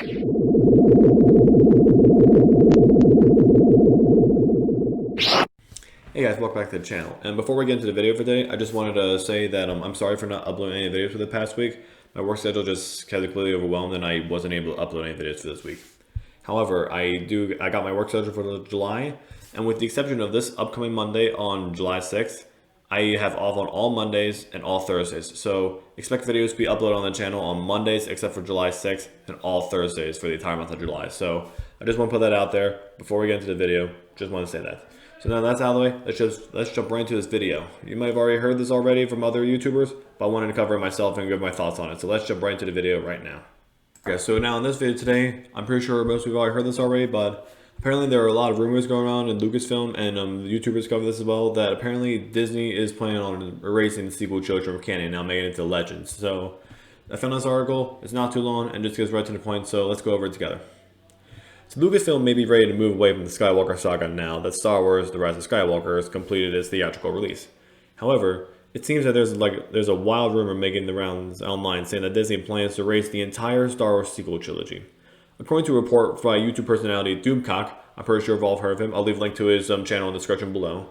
Hey guys, welcome back to the channel. And before we get into the video for today, I just wanted to say that I'm sorry for not uploading any videos for the past week. My work schedule just got completely overwhelmed and I wasn't able to upload any videos for this week. However, I got my work schedule for July, and with the exception of this upcoming Monday on July 6th, I have off on all Mondays and all Thursdays. So expect videos to be uploaded on the channel on Mondays except for July 6th and all Thursdays for the entire month of July. So I just want to put that out there before we get into the video. Just want to say that. So now that's out of the way, let's jump right into this video. You might have already heard this already from other YouTubers, but I wanted to cover it myself and give my thoughts on it. So let's jump right into the video right now. Okay, so now in this video today, I'm pretty sure most people already heard this already, but apparently there are a lot of rumors going on in Lucasfilm, and YouTubers cover this as well, that apparently Disney is planning on erasing the sequel trilogy from canon, now making it into Legends. So I found this article, it's not too long, and just goes right to the point, so let's go over it together. So Lucasfilm may be ready to move away from the Skywalker saga now that Star Wars: The Rise of Skywalker has completed its theatrical release. However, it seems that there's a wild rumor making the rounds online saying that Disney plans to erase the entire Star Wars sequel trilogy. According to a report by YouTube personality Doomcock, I'm pretty sure we've all heard of him, I'll leave a link to his channel in the description below,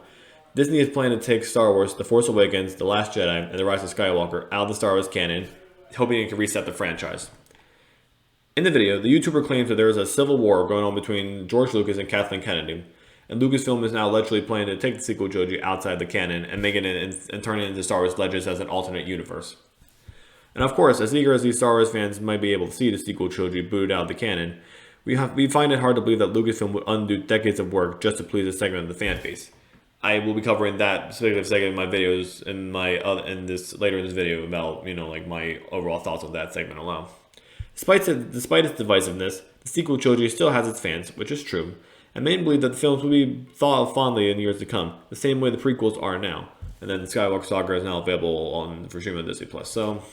Disney is planning to take Star Wars: The Force Awakens, The Last Jedi, and The Rise of Skywalker out of the Star Wars canon, hoping it can reset the franchise. In the video, the YouTuber claims that there is a civil war going on between George Lucas and Kathleen Kennedy, and Lucasfilm is now allegedly planning to take the sequel trilogy outside the canon and make it and turn it into Star Wars Legends as an alternate universe. And of course, as eager as these Star Wars fans might be able to see the sequel trilogy booted out of the canon, we find it hard to believe that Lucasfilm would undo decades of work just to please a segment of the fan base. I will be covering that specific segment in my videos later in this video about like my overall thoughts on that segment alone. Despite its divisiveness, the sequel trilogy still has its fans, which is true, and many believe that the films will be thought of fondly in years to come, the same way the prequels are now. And then the Skywalker Saga is now available for streaming on Disney+. So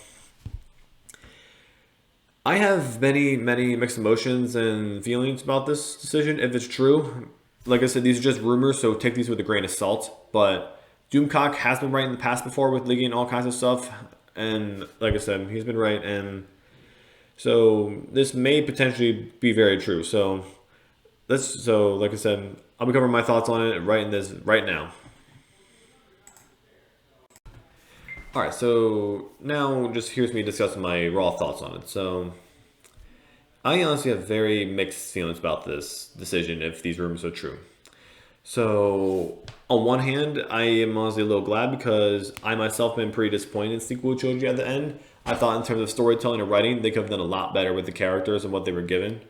I have many mixed emotions and feelings about this decision. If it's true, like I said, these are just rumors, so take these with a grain of salt. But Doomcock has been right in the past before with leaking all kinds of stuff, and like I said, he's been right, and so this may potentially be very true. So like I said, I'll be covering my thoughts on it right now. Alright, so now just here's me discussing my raw thoughts on it. So I honestly have very mixed feelings about this decision if these rumors are true. So on one hand, I am honestly a little glad because I myself been pretty disappointed in the sequel trilogy at the end. I thought in terms of storytelling and writing, they could have done a lot better with the characters and what they were given.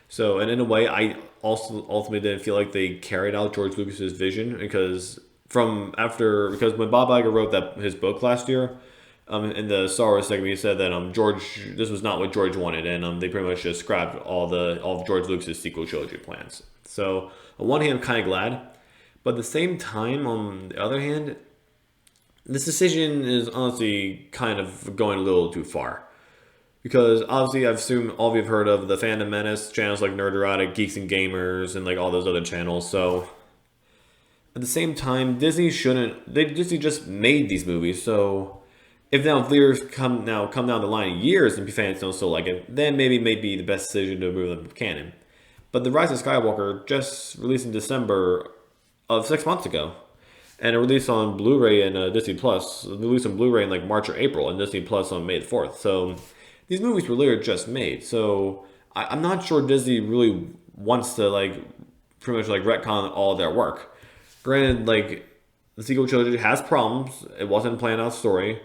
So, and in a way, I also ultimately didn't feel like they carried out George Lucas's vision because when Bob Iger wrote his book last year, in the Star Wars segment, he said that this was not what George wanted, and they pretty much just scrapped all of George Lucas's sequel trilogy plans. So on one hand, I'm kind of glad, but at the same time, on the other hand, this decision is honestly kind of going a little too far. Because obviously I've assumed all of you have heard of the Phantom Menace channels like Nerderotic, Geeks and Gamers, and like all those other channels. So at the same time, Disney just made these movies. So if now viewers come down the line years and fans don't still like it, then maybe it may be the best decision to remove them from canon. But The Rise of Skywalker just released in December of 6 months ago. And it released on Blu-ray and Disney Plus. It released on Blu-ray in like March or April, and Disney Plus on May 4th. So these movies were literally just made. So I'm not sure Disney really wants to pretty much retcon all of their work. Granted, the sequel trilogy has problems. It wasn't a planned out story.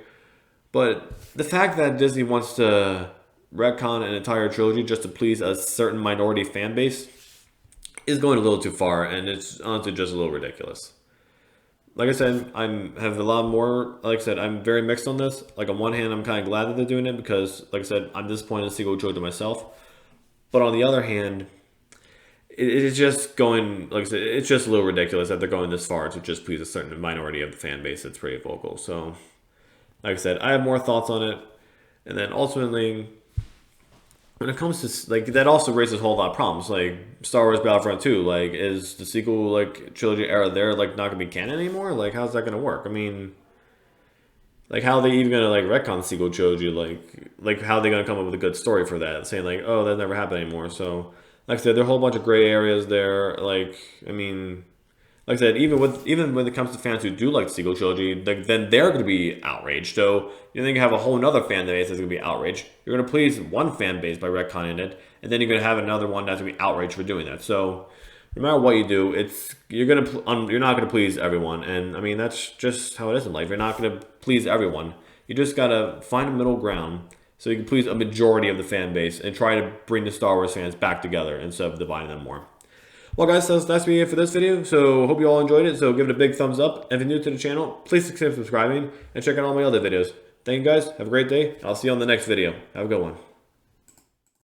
But the fact that Disney wants to retcon an entire trilogy just to please a certain minority fan base is going a little too far, and it's honestly just a little ridiculous. Like I said, I'm very mixed on this. Like on one hand, I'm kind of glad that they're doing it because, like I said, I'm disappointed in the sequel trilogy myself. But on the other hand, it's just going, like I said, it's just a little ridiculous that they're going this far to just please a certain minority of the fan base that's pretty vocal. So, like I said, I have more thoughts on it. And then ultimately, when it comes to, that also raises a whole lot of problems. Like, Star Wars Battlefront 2, is the sequel, trilogy era there, not going to be canon anymore? How's that going to work? I mean, like how they even gonna like retcon Sequel Trilogy, like how they gonna come up with a good story for that, saying like, oh, that never happened anymore. So like I said, there are a whole bunch of gray areas there. Like I mean, like I said, even when it comes to fans who do like the Sequel Trilogy, like, then they're going to be outraged. So you think you have a whole other fan base that's going to be outraged. You're going to please one fan base by retconning it, and then you're going to have another one that's going to be outraged for doing that. So no matter what you do, you're not going to please everyone, and I mean that's just how it is in life. You're not going to please everyone. You just got to find a middle ground so you can please a majority of the fan base and try to bring the Star Wars fans back together instead of dividing them more. Well, guys, that's me for this video. So hope you all enjoyed it. So give it a big thumbs up. If you're new to the channel, please consider subscribing and check out all my other videos. Thank you, guys. Have a great day. I'll see you on the next video. Have a good one.